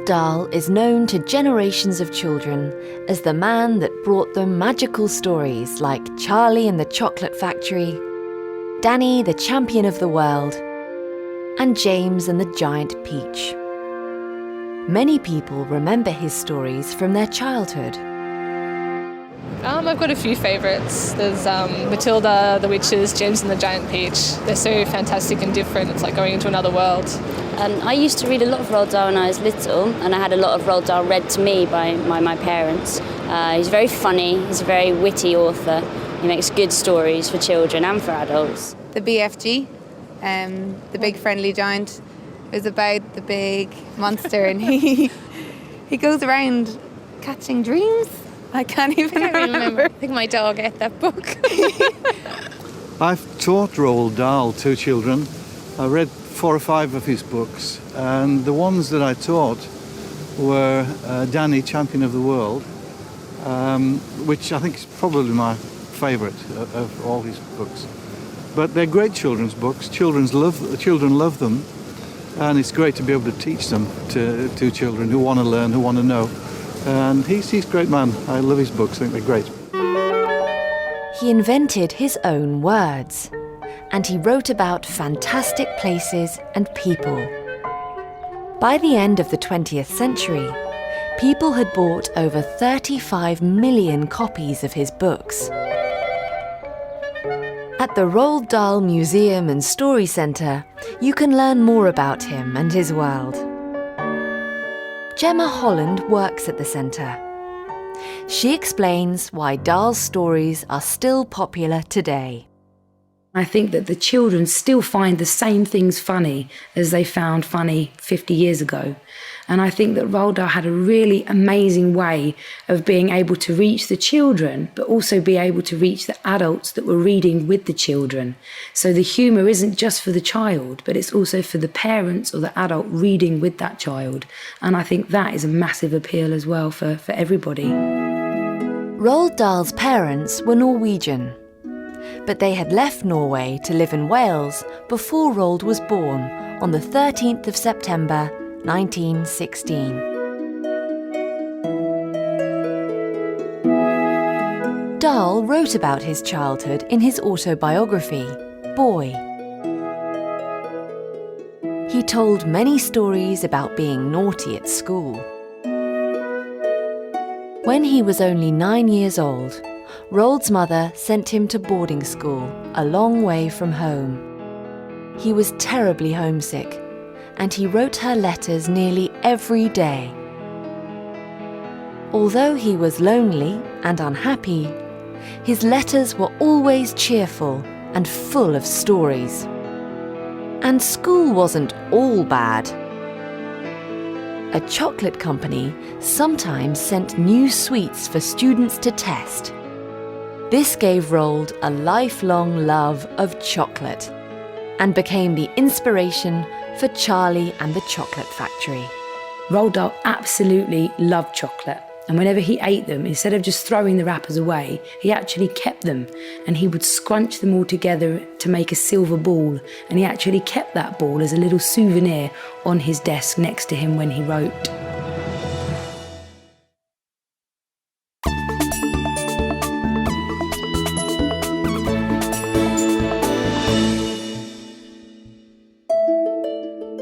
Dahl is known to generations of children as the man that brought them magical stories like Charlie and the Chocolate Factory, Danny the Champion of the World, and James and the Giant Peach. Many people remember his stories from their childhood. I've got a few favourites. There's Matilda, the Witches, James and the Giant Peach. They're so fantastic and different. It's like going into another world. I used to read a lot of Roald Dahl when I was little, and I had a lot of Roald Dahl read to me by my parents. He's very funny, he's a very witty author. He makes good stories for children and for adults. The BFG, the Big Friendly Giant, is about the big monster, and he goes around catching dreams. I can't even remember. I think my dog ate that book. I've taught Roald Dahl to children. I read 4 or 5 of his books, and the ones that I taught were Danny, Champion of the World, which I think is probably my favourite of all his books. But they're great children's books. Children love them, and it's great to be able to teach them to children who want to learn, who want to know. And he's a great man. I love his books. I think they're great. He invented his own words, and he wrote about fantastic places and people. By the end of the 20th century, people had bought over 35 million copies of his books. At the Roald Dahl Museum and Story Centre, you can learn more about him and his world. Gemma Holland works at the centre. She explains why Dahl's stories are still popular today. I think that the children still find the same things funny as they found funny 50 years ago. And I think that Roald Dahl had a really amazing way of being able to reach the children, but also be able to reach the adults that were reading with the children. So the humour isn't just for the child, but it's also for the parents or the adult reading with that child. And I think that is a massive appeal as well for everybody. Roald Dahl's parents were Norwegian, but they had left Norway to live in Wales before Roald was born on the 13th of September 1916. Dahl wrote about his childhood in his autobiography, Boy. He told many stories about being naughty at school. When he was only 9 years old, Roald's mother sent him to boarding school a long way from home. He was terribly homesick, and he wrote her letters nearly every day. Although he was lonely and unhappy, his letters were always cheerful and full of stories. And school wasn't all bad. A chocolate company sometimes sent new sweets for students to test. This gave Roald a lifelong love of chocolate and became the inspiration for Charlie and the Chocolate Factory. Roald Dahl absolutely loved chocolate, and whenever he ate them, instead of just throwing the wrappers away, he actually kept them, and he would scrunch them all together to make a silver ball, and he actually kept that ball as a little souvenir on his desk next to him when he wrote.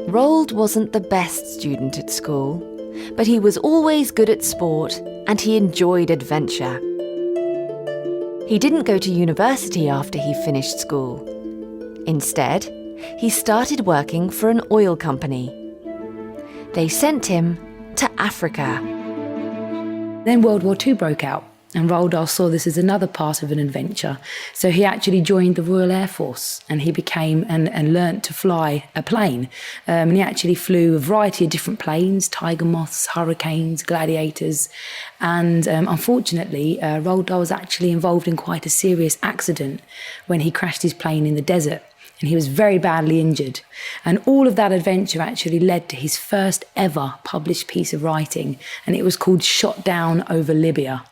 Roald wasn't the best student at school, but he was always good at sport and he enjoyed adventure. He didn't go to university after he finished school. Instead, he started working for an oil company. They sent him to Africa. Then World War II broke out, and Roald Dahl saw this as another part of an adventure. So he actually joined the Royal Air Force, and he became and learnt to fly a plane. And he actually flew a variety of different planes, Tiger Moths, Hurricanes, Gladiators. And unfortunately, Roald Dahl was actually involved in quite a serious accident when he crashed his plane in the desert. And he was very badly injured. And all of that adventure actually led to his first ever published piece of writing, and it was called Shot Down Over Libya.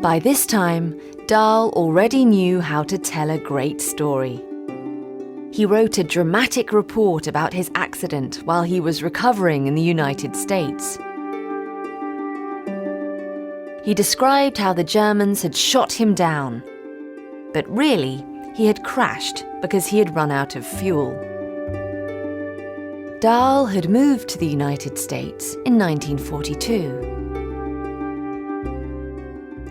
By this time, Dahl already knew how to tell a great story. He wrote a dramatic report about his accident while he was recovering in the United States. He described how the Germans had shot him down, but really, he had crashed because he had run out of fuel. Dahl had moved to the United States in 1942.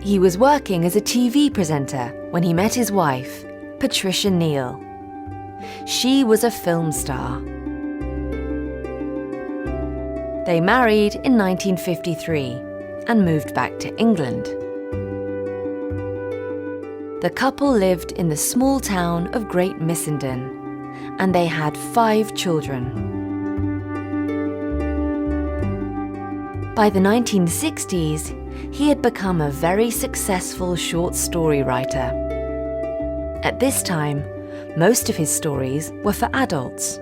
He was working as a TV presenter when he met his wife, Patricia Neal. She was a film star. They married in 1953 and moved back to England. The couple lived in the small town of Great Missenden, and they had 5 children. By the 1960s, he had become a very successful short story writer. At this time, most of his stories were for adults.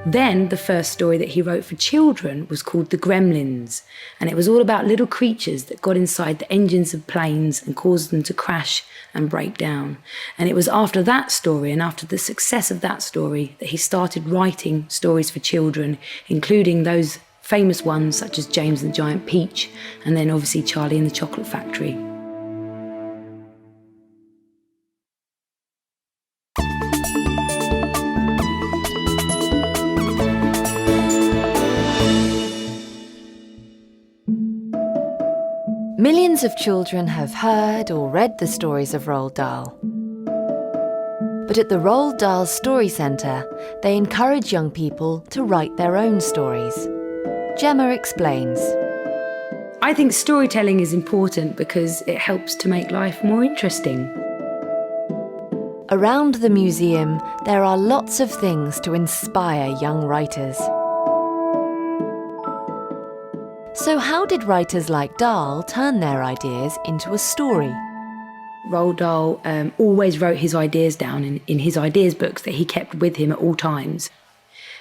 Then the first story that he wrote for children was called The Gremlins, and it was all about little creatures that got inside the engines of planes and caused them to crash and break down. And it was after that story and after the success of that story that he started writing stories for children, including those famous ones such as James and the Giant Peach, and then obviously Charlie and the Chocolate Factory. Millions of children have heard or read the stories of Roald Dahl. But at the Roald Dahl Story Centre, they encourage young people to write their own stories. Gemma explains. I think storytelling is important because it helps to make life more interesting. Around the museum, there are lots of things to inspire young writers. So how did writers like Dahl turn their ideas into a story? Roald Dahl always wrote his ideas down in his ideas books that he kept with him at all times.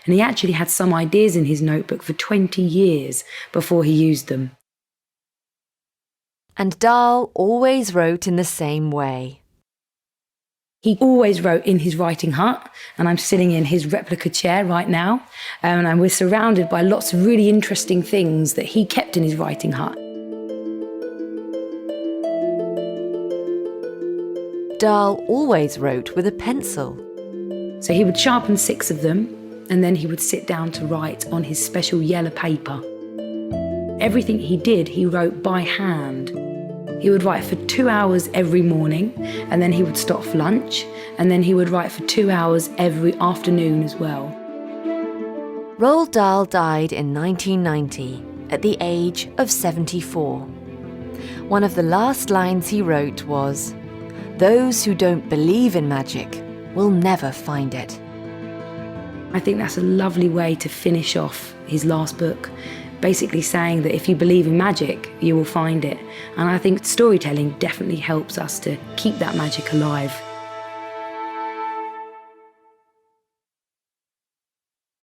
And he actually had some ideas in his notebook for 20 years before he used them. And Dahl always wrote in the same way. He always wrote in his writing hut, and I'm sitting in his replica chair right now, and we're surrounded by lots of really interesting things that he kept in his writing hut. Dahl always wrote with a pencil. So he would sharpen 6 of them, and then he would sit down to write on his special yellow paper. Everything he did, he wrote by hand. He would write for 2 hours every morning, and then he would stop for lunch, and then he would write for 2 hours every afternoon as well. Roald Dahl died in 1990 at the age of 74. One of the last lines he wrote was, "Those who don't believe in magic will never find it." I think that's a lovely way to finish off his last book, basically saying that if you believe in magic, you will find it. And I think storytelling definitely helps us to keep that magic alive.